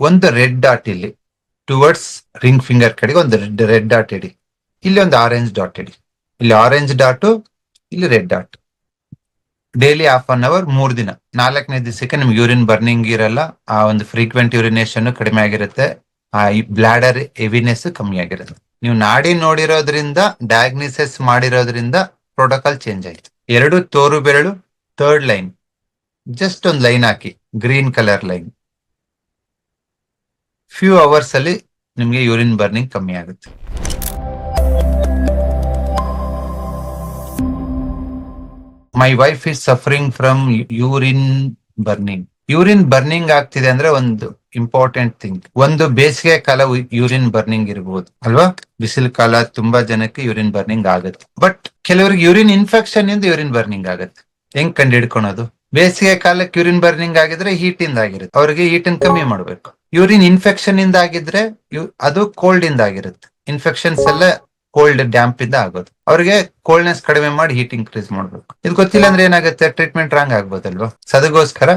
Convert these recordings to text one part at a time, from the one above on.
ಒಂದು red dot ಇಲ್ಲಿ towards ring finger ಕಡೆಗೆ ಒಂದು ರೆಡ್ ಡಾಟ್ ಇಡಿ. ಇಲ್ಲಿ ಒಂದು ಆರೆಂಜ್ ಡಾಟ್ ಇಡಿ. ಇಲ್ಲಿ ಆರೆಂಜ್ ಡಾಟು, ಇಲ್ಲಿ red dot. Daily half an hour 3 ದಿನ. 4ನೇ ದಿವಸಕ್ಕೆ ನಿಮ್ಗೆ ಯೂರಿನ್ ಬರ್ನಿಂಗ್ ಇರಲ್ಲ. ಆ ಒಂದು ಫ್ರೀಕ್ವೆಂಟ್ ಯೂರಿನೇಷನ್ ಕಡಿಮೆ ಆಗಿರುತ್ತೆ. ಆ ಈ ಬ್ಲಾಡರ್ ಹೆವಿನೆಸ್ ಕಮ್ಮಿ ಆಗಿರುತ್ತೆ. ನೀವು ನಾಡಿ ನೋಡಿರೋದ್ರಿಂದ, ಡಯಾಗ್ನಿಸಿಸ್ ಮಾಡಿರೋದ್ರಿಂದ ಪ್ರೋಟೋಕಾಲ್ ಚೇಂಜ್ ಆಯ್ತು. 2 ತೋರು ಬೆರಳು, 3rd ಲೈನ್, ಜಸ್ಟ್ ಒಂದು ಲೈನ್ ಹಾಕಿ, green colour line. Few hours ಅಲ್ಲಿ ನಿಮ್ಗೆ ಯೂರಿನ್ ಬರ್ನಿಂಗ್ ಕಮ್ಮಿ ಆಗುತ್ತೆ. My wife is suffering from urine burning. Urine burning ಆಗ್ತಿದೆ ಅಂದ್ರೆ ಒಂದು ಇಂಪಾರ್ಟೆಂಟ್ ಥಿಂಗ್. ಒಂದು ಬೇಸಿಗೆ ಕಾಲ ಯೂರಿನ್ ಬರ್ನಿಂಗ್ ಇರಬಹುದು ಅಲ್ವಾ? ಬಿಸಿಲು ಕಾಲ ತುಂಬಾ ಜನಕ್ಕೆ ಯೂರಿನ್ ಬರ್ನಿಂಗ್ ಆಗುತ್ತೆ. ಬಟ್ ಕೆಲವರಿಗೆ ಯೂರಿನ್ ಇನ್ಫೆಕ್ಷನ್ ಇಂದ ಯೂರಿನ್ ಬರ್ನಿಂಗ್ ಆಗುತ್ತೆ. ಹೆಂಗ್ ಕಂಡು ಹಿಡ್ಕೊಳೋದು? ಬೇಸಿಗೆ ಕಾಲಕ್ಕೆ ಯೂರಿನ್ ಬರ್ನಿಂಗ್ ಆಗಿದ್ರೆ ಹೀಟ್ ಇಂದ ಆಗಿರುತ್ತೆ, ಅವ್ರಿಗೆ ಹೀಟ್ ಅನ್ನು ಕಮ್ಮಿ ಮಾಡ್ಬೇಕು. ಯೂರಿನ್ ಇನ್ಫೆಕ್ಷನ್ ಇಂದ ಆಗಿದ್ರೆ ಅದು ಕೋಲ್ಡ್ ಇಂದ ಆಗಿರುತ್ತೆ. ಇನ್ಫೆಕ್ಷನ್ಸ್ ಎಲ್ಲ ಕೋಲ್ಡ್ ಡ್ಯಾಂಪ್ ಇಂದ ಆಗೋದು. ಅವ್ರಿಗೆ ಕೋಲ್ಡ್ನೆಸ್ ಕಡಿಮೆ ಮಾಡಿ ಹೀಟ್ ಇನ್ಕ್ರೀಸ್ ಮಾಡ್ಬೇಕು. ಇದು ಗೊತ್ತಿಲ್ಲ ಅಂದ್ರೆ ಏನಾಗುತ್ತೆ? ಟ್ರೀಟ್ಮೆಂಟ್ ರಾಂಗ್ ಆಗ್ಬೋದಲ್ವಾ? ಅದಕ್ಕೋಸ್ಕರ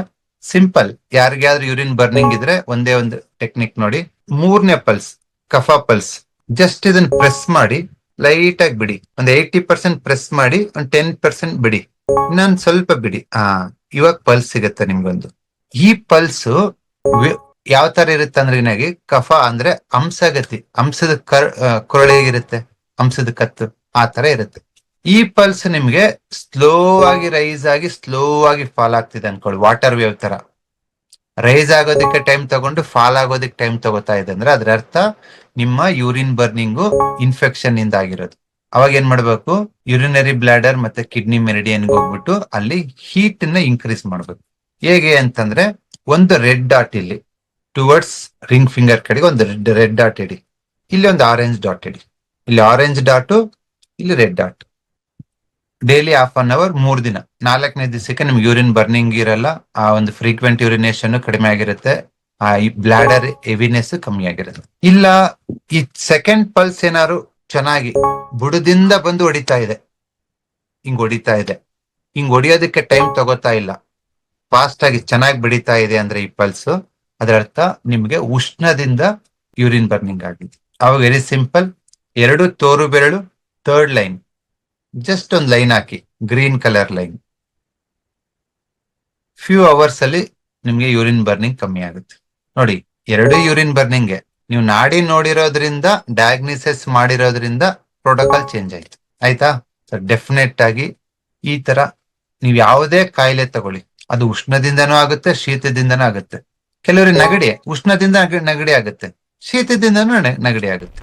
ಸಿಂಪಲ್, ಯಾರಿಗಾದ್ರೂ ಯೂರಿನ್ ಬರ್ನಿಂಗ್ ಇದ್ರೆ ಒಂದೇ ಒಂದು ಟೆಕ್ನಿಕ್ ನೋಡಿ. 3ನೇ ಪಲ್ಸ್, ಕಫ ಪಲ್ಸ್, ಜಸ್ಟ್ ಇದನ್ನ ಪ್ರೆಸ್ ಮಾಡಿ ಲೈಟ್ ಆಗಿ ಬಿಡಿ. ಒಂದು 80% ಪ್ರೆಸ್ ಮಾಡಿ, ಒಂದು 10% ಬಿಡಿ, ಇನ್ನೊಂದು ಸ್ವಲ್ಪ ಬಿಡಿ. ಇವಾಗ ಪಲ್ಸ್ ಸಿಗತ್ತೆ ನಿಮ್ಗೊಂದು. ಈ ಪಲ್ಸ್ ಯಾವ ತರ ಇರುತ್ತೆ ಅಂದ್ರೆ, ಏನಾಗಿ ಕಫ ಅಂದ್ರೆ ಅಂಶಗತಿ, ಅಂಶದ ಕೊರಳಿಗಿರುತ್ತೆ, ಅಂಶದ ಕತ್ತು ಆ ತರ ಇರುತ್ತೆ. ಈ ಪಲ್ಸ್ ನಿಮ್ಗೆ ಸ್ಲೋ ಆಗಿ ರೈಸ್ ಆಗಿ ಸ್ಲೋ ಆಗಿ ಫಾಲ್ ಆಗ್ತಿದೆ ಅನ್ಕೊಳ್ಳಿ. ವಾಟರ್ ವೇವ್ ತರ ರೈಸ್ ಆಗೋದಕ್ಕೆ ಟೈಮ್ ತಗೊಂಡು ಫಾಲ್ ಆಗೋದಕ್ಕೆ ಟೈಮ್ ತಗೋತಾ ಇದೆ ಅಂದ್ರೆ ಅದ್ರ ಅರ್ಥ ನಿಮ್ಮ ಯೂರಿನ್ ಬರ್ನಿಂಗು ಇನ್ಫೆಕ್ಷನ್ ಇಂದ ಆಗಿರೋದು. ಅವಾಗ ಏನ್ ಮಾಡ್ಬೇಕು? ಯೂರಿನರಿ ಬ್ಲಾಡರ್ ಮತ್ತೆ ಕಿಡ್ನಿ ಮೆರಿಡಿಯನ್ ಹೋಗ್ಬಿಟ್ಟು ಅಲ್ಲಿ ಹೀಟ್ ನ ಇನ್ಕ್ರೀಸ್ ಮಾಡ್ಬೇಕು. ಹೇಗೆ ಅಂತಂದ್ರೆ, ಒಂದು ರೆಡ್ ಡಾಟ್ ಇಲ್ಲಿ ಟುವರ್ಡ್ಸ್ ರಿಂಗ್ ಫಿಂಗರ್ ಕಡೆಗೆ ಒಂದು ರೆಡ್ ಡಾಟ್ ಇಡಿ. ಇಲ್ಲಿ ಒಂದು ಆರೆಂಜ್ ಡಾಟ್ ಇಡಿ. ಇಲ್ಲಿ ಆರೆಂಜ್ ಡಾಟು, ಇಲ್ಲಿ red dot. Daily half an hour 3 ದಿನ. 4ನೇ ದಿವಸಕ್ಕೆ ನಿಮ್ಗೆ ಯೂರಿನ್ ಬರ್ನಿಂಗ್ ಇರಲ್ಲ. ಆ ಒಂದು ಫ್ರೀಕ್ವೆಂಟ್ ಯೂರಿನೇಷನ್ ಕಡಿಮೆ ಆಗಿರುತ್ತೆ. ಆ ಈ ಬ್ಲಾಡರ್ ಹೆವಿನೆಸ್ ಕಮ್ಮಿ ಆಗಿರುತ್ತೆ. ಇಲ್ಲ ಈ ಸೆಕೆಂಡ್ ಪಲ್ಸ್ ಏನಾದ್ರು ಚೆನ್ನಾಗಿ ಬುಡದಿಂದ ಬಂದು ಹೊಡಿತಾ ಇದೆ, ಹಿಂಗ್ ಹೊಡಿತಾ ಇದೆ, ಹಿಂಗ್ ಹೊಡಿಯೋದಕ್ಕೆ ಟೈಮ್ ತಗೋತಾ ಇಲ್ಲ, ಫಾಸ್ಟ್ ಆಗಿ ಚೆನ್ನಾಗಿ ಬಿಡಿತಾ ಇದೆ ಅಂದ್ರೆ ಈ ಪಲ್ಸ್, ಅದರ ಅರ್ಥ ನಿಮ್ಗೆ ಉಷ್ಣದಿಂದ ಯೂರಿನ್ ಬರ್ನಿಂಗ್ ಆಗಿದೆ. ಅವಾಗ ವೆರಿ ಸಿಂಪಲ್, 2 ತೋರು ಬೆರಳು, 3rd ಲೈನ್, ಜಸ್ಟ್ ಒಂದು ಲೈನ್ ಹಾಕಿ, green colour line. Few hours ಅಲ್ಲಿ ನಿಮ್ಗೆ ಯೂರಿನ್ ಬರ್ನಿಂಗ್ ಕಮ್ಮಿ ಆಗುತ್ತೆ. ನೋಡಿ, 2 ಯೂರಿನ್ ಬರ್ನಿಂಗ್ ನೀವು ನಾಡಿ ನೋಡಿರೋದ್ರಿಂದ, ಡಯಾಗ್ನಿಸಿಸ್ ಮಾಡಿರೋದ್ರಿಂದ ಪ್ರೋಟೋಕಾಲ್ ಚೇಂಜ್ ಆಯ್ತು. ಆಯ್ತಾ? ಡೆಫಿನೆಟ್ ಆಗಿ ಈ ತರ ನೀವು ಯಾವುದೇ ಕಾಯಿಲೆ ತಗೊಳ್ಳಿ, ಅದು ಉಷ್ಣದಿಂದನೂ ಆಗುತ್ತೆ, ಶೀತದಿಂದನೂ ಆಗುತ್ತೆ. ಕೆಲವರಿಗೆ ನೆಗಡಿ ಉಷ್ಣದಿಂದ ನೆಗಡಿ ಆಗುತ್ತೆ, ಶೀತದಿಂದನೂ ನೆಗಡಿ ಆಗುತ್ತೆ.